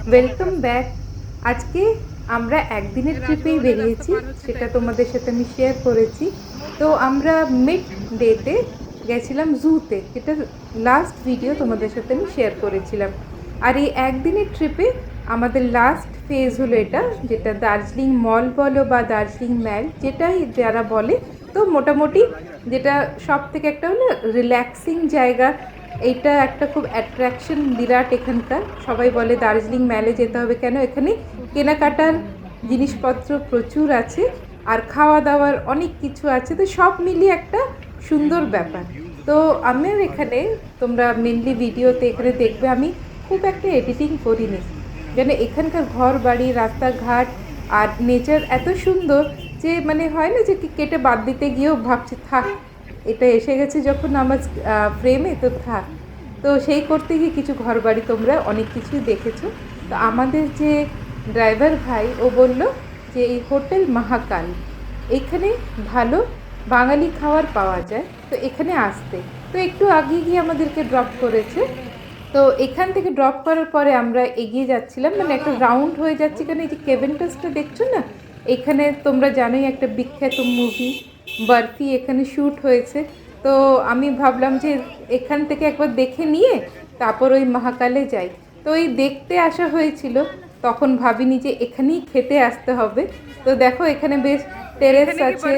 Welcome back. আজকে আমরা একদিনের ট্রিপেই বেরিয়েছি, সেটা তোমাদের সাথে আমি শেয়ার করেছি। তো আমরা মিড ডেতে গেছিলাম জুতে, যেটা লাস্ট ভিডিও তোমাদের সাথে আমি শেয়ার করেছিলাম। আর এই একদিনের ট্রিপে আমাদের লাস্ট ফেজ হলো এটা, যেটা দার্জিলিং মল বলো বা দার্জিলিং ম্যাল, যেটাই যারা বলে। তো মোটামুটি যেটা সব থেকে একটা হলো রিল্যাক্সিং জায়গা, এইটা একটা খুব অ্যাট্রাকশন বিরাট এখানকার। সবাই বলে দার্জিলিং ম্যালে যেতে হবে, কেন এখানে কেনাকাটার জিনিসপত্র প্রচুর আছে আর খাওয়া দাওয়ার অনেক কিছু আছে, তো সব মিলিয়ে একটা সুন্দর ব্যাপার। তো আমিও এখানে, তোমরা মেনলি ভিডিওতে এখানে দেখবে আমি খুব একটা এডিটিং করিনি, যেন এখানকার ঘর বাড়ি রাস্তাঘাট আর নেচার এত সুন্দর যে মানে হয় না যে কেটে বাদ দিতে গিয়েও ভাবছি থাক, এটা এসে গেছে যখন আমার ফ্রেমে, তো থাক। তো সেই করতে গিয়ে কিছু ঘর বাড়ি তোমরা অনেক কিছুই দেখেছো। তো আমাদের যে ড্রাইভার ভাই, ও বলল যে এই হোটেল মহাকাল, এখানে ভালো বাঙালি খাবার পাওয়া যায়, তো এখানে আসতে। তো একটু আগে গিয়ে আমাদেরকে ড্রপ করেছে। তো এখান থেকে ড্রপ করার পরে আমরা এগিয়ে যাচ্ছিলাম, মানে একটা রাউন্ড হয়ে যাচ্ছে, কারণ এই যে কেভেন্টাসটা দেখছো না, এখানে তোমরা জানোই একটা বিখ্যাত মুভি বার্ফি এখানে শ্যুট হয়েছে। তো আমি ভাবলাম যে এখান থেকে একবার দেখে নিয়ে তারপর ওই মহাকালে যাই। তো ওই দেখতে আসা হয়েছিল, তখন ভাবিনি যে এখানেই খেতে আসতে হবে। তো দেখো এখানে বেশ টেরেস আছে,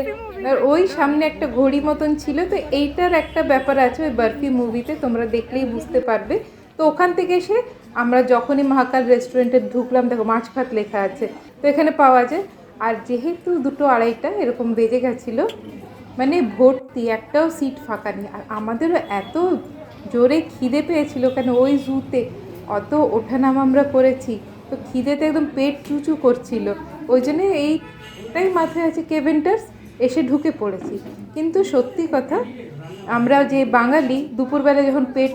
আর ওই সামনে একটা ঘড়ি মতন ছিল, তো এইটার একটা ব্যাপার আছে ওই বার্ফি মুভিতে, তোমরা দেখলেই বুঝতে পারবে। তো ওখান থেকে এসে আমরা যখনই মহাকাল রেস্টুরেন্টে ঢুকলাম, দেখো মাছ ভাত লেখা আছে, তো এখানে পাওয়া যায়। আর যেহেতু 2-2:30 এরকম বেজে গেছিলো, মানে ভর্তি, একটাও সিট ফাঁকা নেই। আর আমাদেরও এত জোরে খিদে পেয়েছিল, কেন ওই জুতে অত ওঠানামা আমরা করেছি, তো খিদেতে একদম পেট চুচু করছিল। ওই জন্য এইটাই মাথায় আছে, কেভেন্টার্স এসে ঢুকে পড়েছি। কিন্তু সত্যি কথা, আমরা যে বাঙালি দুপুরবেলা যখন পেট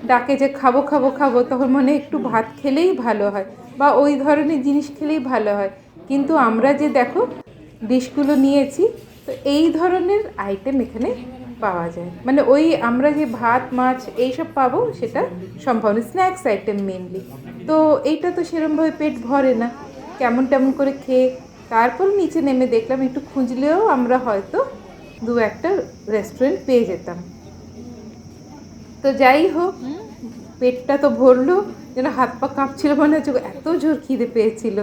ডাকে যে খাবো খাবো খাবো, তখন মনে একটু ভাত খেলেই ভালো হয় বা ওই ধরনের জিনিস খেলেই ভালো হয়। কিন্তু আমরা যে দেখো ডিশগুলো নিয়েছি, তো এই ধরনের আইটেম এখানে পাওয়া যায়, মানে ওই আমরা যে ভাত মাছ এইসব পাবো সেটা সম্ভব না, স্ন্যাক্স আইটেম মেনলি। তো এইটা তো সেরমভাবে পেট ভরে না, কেমন তেমন করে খেয়ে তারপর নিচে নেমে দেখলাম একটু খুঁজলেও আমরা হয়তো দু একটা রেস্টুরেন্ট পেয়ে যেতাম। তো যাই হোক, পেটটা তো ভরলো, যেন হাত পা কাঁপছিল, মনে হচ্ছে এত জোর খিদে পেয়েছিল।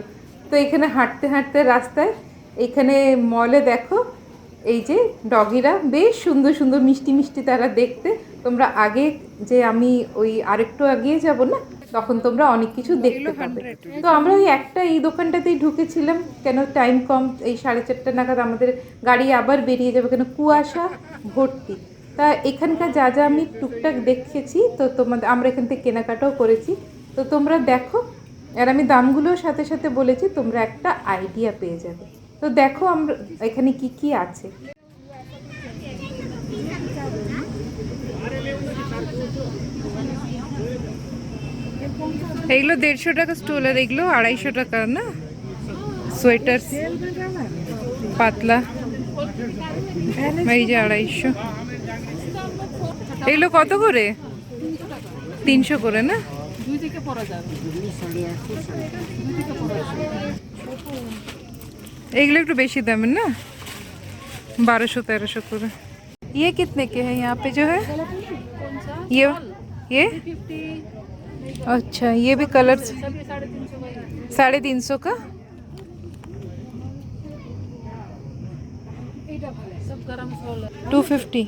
তো এখানে হাঁটতে হাঁটতে রাস্তায়, এখানে মলে দেখো এই যে ডগিরা বেশ সুন্দর সুন্দর মিষ্টি মিষ্টি তারা দেখতে। তোমরা আগে যে আমি ওই আরেকটু এগিয়ে যাব না, তখন তোমরা অনেক কিছু দেখতে পাবে। তো আমরা ওই একটা এই দোকানটাতেই ঢুকেছিলাম, কেন টাইম কম, এই 4:30 নাগাদ আমাদের গাড়ি আবার বেরিয়ে যাবে, কেন কুয়াশা ভর্তি। তা এখানকার যা যা আমি টুকটাক দেখেছি, তো তোমাদের আমরা এখান থেকে কেনাকাটাও করেছি, তো তোমরা দেখো। আর আমি দামগুলোর সাথে সাথে বলেছি, তোমরা একটা আইডিয়া পেয়ে যাবে। তো দেখো আমরা এখানে কি কি আছে। এগুলো 150 টাকা স্টোল, আর এগুলো 250 টাকা না, সোয়েটার পাতলা, এই যে 250। এগুলো কত করে? 300 করে না? এগুলো একটু বেশি দামের না, 1200-1300 করে। ये कितने के हैं यहाँ पे जो है? ये अच्छा, ये भी कलर 350 का। टू 250।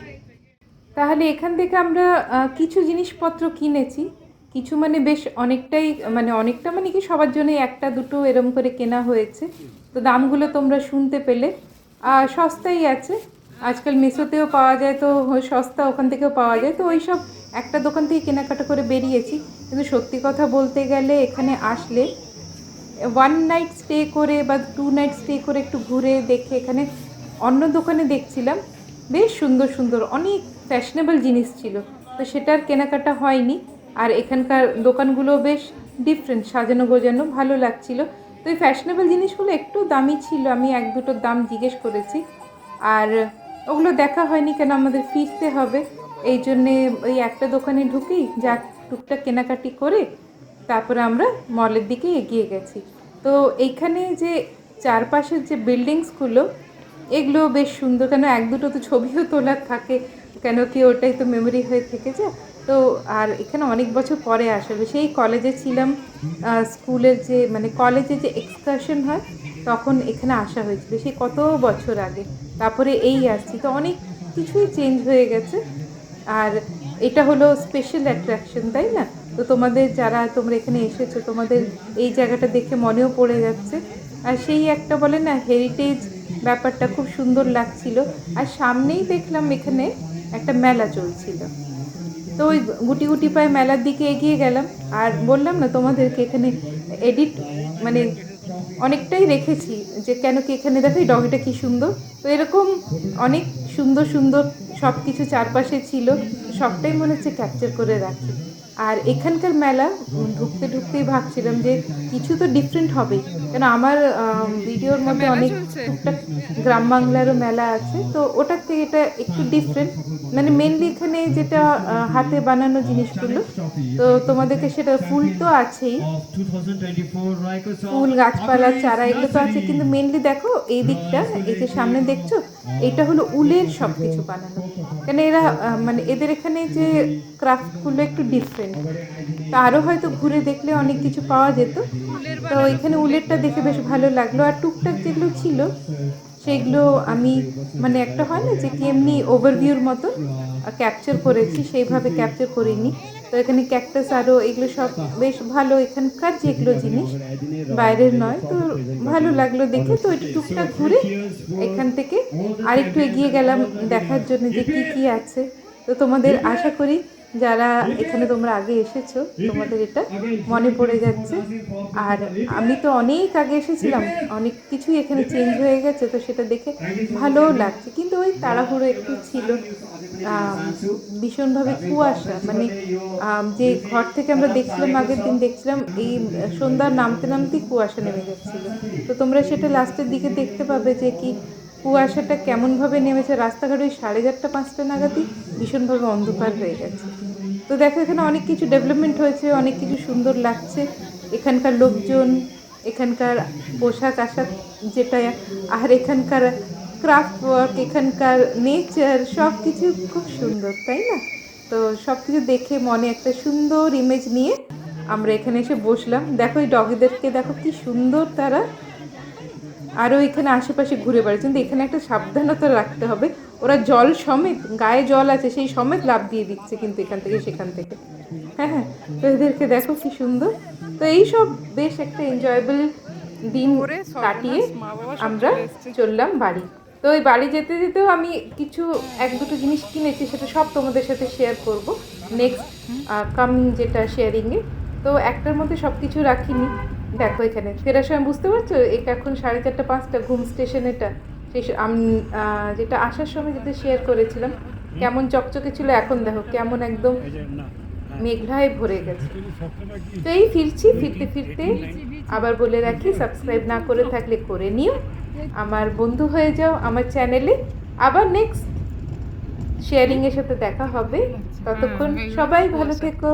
তাহলে এখান থেকে আমরা কিছু জিনিসপত্র কিনেছি, কিছু মানে বেশ অনেকটাই, মানে অনেকটা মানে কি সবার জন্যই একটা দুটো এরম করে কেনা হয়েছে। তো দামগুলো তোমরা শুনতে পেলে, সস্তাই আছে। আজকাল মিশোতেও পাওয়া যায়, তো সস্তা ওখান থেকেও পাওয়া যায়। তো ওই সব একটা দোকান থেকে কেনাকাটা করে বেরিয়েছি। কিন্তু সত্যি কথা বলতে গেলে এখানে আসলে 1 নাইট স্টে করে বা 2 নাইট স্টে করে একটু ঘুরে দেখে, এখানে অন্য দোকানে দেখছিলাম বেশ সুন্দর সুন্দর অনেক ফ্যাশনেবল জিনিস ছিল, তো সেটার কেনাকাটা হয়নি। আর এখানকার দোকানগুলো বেশ ডিফারেন্ট, সাজানো গোজানো, ভালো লাগছিল। তো এই ফ্যাশনেবল জিনিসগুলো একটু দামি ছিল, আমি 1-2টোর দাম জিজ্ঞেস করেছি। আর ওগুলো দেখা হয়নি, কেন আমাদের ফিরতে হবে। এই জন্যে ওই একটা দোকানে ঢুকেই যা টুকটাক কেনাকাটি করে তারপরে আমরা মলের দিকে এগিয়ে গেছি। তো এইখানে যে চারপাশের যে বিল্ডিংসগুলো এগুলো বেশ সুন্দর, কেন এক দুটো তো ছবিও তোলার থাকে, কেন কি ওটাই তো মেমোরি হয়ে থেকে যায়। তো আর এখানে অনেক বছর পরে আসলে সেই কলেজে ছিলাম, স্কুলের যে মানে কলেজে যে এক্সকারশন হয় তখন এখানে আসা হয়েছিল সেই কত বছর আগে, তারপরে এই আসছি, তো অনেক কিছুই চেঞ্জ হয়ে গেছে। আর এটা হলো স্পেশাল অ্যাট্রাকশন, তাই না? তো তোমাদের যারা তোমরা এখানে এসেছো তোমাদের এই জায়গাটা দেখে মনেও পড়ে যাচ্ছে। আর সেই একটা বলে না হেরিটেজ ব্যাপারটা খুব সুন্দর লাগছিল। আর সামনেই দেখলাম এখানে একটা মেলা চলছিল, তো ওই গুটি গুটি পায়ে মেলার দিকে এগিয়ে গেলাম। আর বললাম না তোমাদেরকে এখানে এডিট মানে অনেকটাই রেখেছি, যে কেন কি এখানে দেখো এই ডগিটা কি সুন্দর। তো এরকম অনেক সুন্দর সুন্দর সব কিছু চারপাশে ছিল, সবটাই মনে হচ্ছে ক্যাপচার করে রাখি। আর এখানকার মেলা ঢুকতে ঢুকতেই ভাবছিলাম যে কিছু তো ডিফারেন্ট হবেই, কেন আমার ভিডিওর মধ্যে অনেক টুকটাক গ্রাম বাংলারও মেলা আছে, তো ওটার থেকে এটা একটু ডিফারেন্ট। মানে মেনলি এখানে যেটা হাতে বানানো জিনিসগুলো, তো তোমাদেরকে সেটা ফুল তো আছেই, ফুল গাছপালা চারা এগুলো তো আছে, কিন্তু মেনলি দেখো এই দিকটা, এই যে সামনে দেখছো এটা হলো উলের সব কিছু বানানো। কেন এরা মানে এদের এখানে যে ক্রাফটগুলো একটু ডিফারেন্ট, তো আরও হয়তো ঘুরে দেখলে অনেক কিছু পাওয়া যেত। তো এখানে উলেরটা দেখে বেশ ভালো লাগলো। আর টুকটাক যেগুলো ছিল সেগুলো আমি মানে একটা হয় না যে কি এমনি ওভারভিউর মতো ক্যাপচার করেছি, সেইভাবে ক্যাপচার করিনি। তো এখানে ক্যাকটাস আরও এগুলো সব বেশ ভালো, এখানকার যেগুলো জিনিস বাইরের নয়, তো ভালো লাগলো দেখে। তো একটু টুকটাক ঘুরে এখান থেকে আরেকটু এগিয়ে গেলাম দেখার জন্য যে কি কি আছে। তো তোমাদের আশা করি যারা এখানে তোমরা আগে এসেছো তোমাদের এটা মনে পড়ে যাচ্ছে। আর আমি তো অনেক আগে এসেছিলাম, অনেক কিছুই এখানে চেঞ্জ হয়ে গেছে, তো সেটা দেখে ভালোও লাগছে। কিন্তু ওই তাড়াহুড়ো একটু ছিল, ভীষণভাবে কুয়াশা, মানে যে ঘর থেকে আমরা দেখছিলাম আগের দিন দেখছিলাম এই সন্ধ্যা নামতে নামতেই কুয়াশা নেমে যাচ্ছিল। তো তোমরা সেটা লাস্টের দিকে দেখতে পাবে যে কি কুয়াশাটা কেমনভাবে নেমেছে, রাস্তাঘাট ওই 4:30-5টা নাগাদই ভীষণভাবে অন্ধকার হয়ে গেছে। তো দেখো এখানে অনেক কিছু ডেভেলপমেন্ট হয়েছে, অনেক কিছু সুন্দর লাগছে। এখানকার লোকজন, এখানকার পোশাক আশাক যেটা, আর এখানকার ক্রাফট ওয়ার্ক, এখানকার নেচার সব কিছু খুব সুন্দর, তাই না? তো সব কিছু দেখে মনে একটা সুন্দর ইমেজ নিয়ে আমরা এখানে এসে বসলাম। দেখো এই ডগিদেরকে দেখো কি সুন্দর তারা আরও এখানে আশেপাশে ঘুরে বেড়াচ্ছে, কিন্তু এখানে একটা সাবধানতা রাখতে হবে, ওরা জল সমেত, গায়ে জল আছে সেই সমেত লাফ দিয়ে দিচ্ছে কিন্তু এখান থেকে সেখান থেকে। হ্যাঁ হ্যাঁ, তো এদেরকে দেখো কি সুন্দর। তো এই সব বেশ একটা এনজয়েবল দিন কাটিয়ে আমরা চললাম বাড়ি। তো ওই বাড়ি যেতে যেতেও আমি কিছু এক দুটো জিনিস কিনেছি, সেটা সব তোমাদের সাথে শেয়ার করব নেক্সট কামিং যেটা শেয়ারিংয়ে। তো একটার মধ্যে সব কিছু রাখিনি। দেখো এখানে ফেরার সময় বুঝতে পারছো এটা এখন 4:30-5টা ঘুম স্টেশন, এটা সেই আমি যেটা আসার সময় যেটা শেয়ার করেছিলাম কেমন চকচকে ছিল, এখন দেখো কেমন একদম মেঘলায় ভরে গেছে। তো এই ফিরছি, ফিরতে ফিরতে আবার বলে রাখি সাবস্ক্রাইব না করে থাকলে করে নিও, আমার বন্ধু হয়ে যাও আমার চ্যানেলে। আবার নেক্সট শেয়ারিংয়ের সাথে দেখা হবে, ততক্ষণ সবাই ভালো থেকো।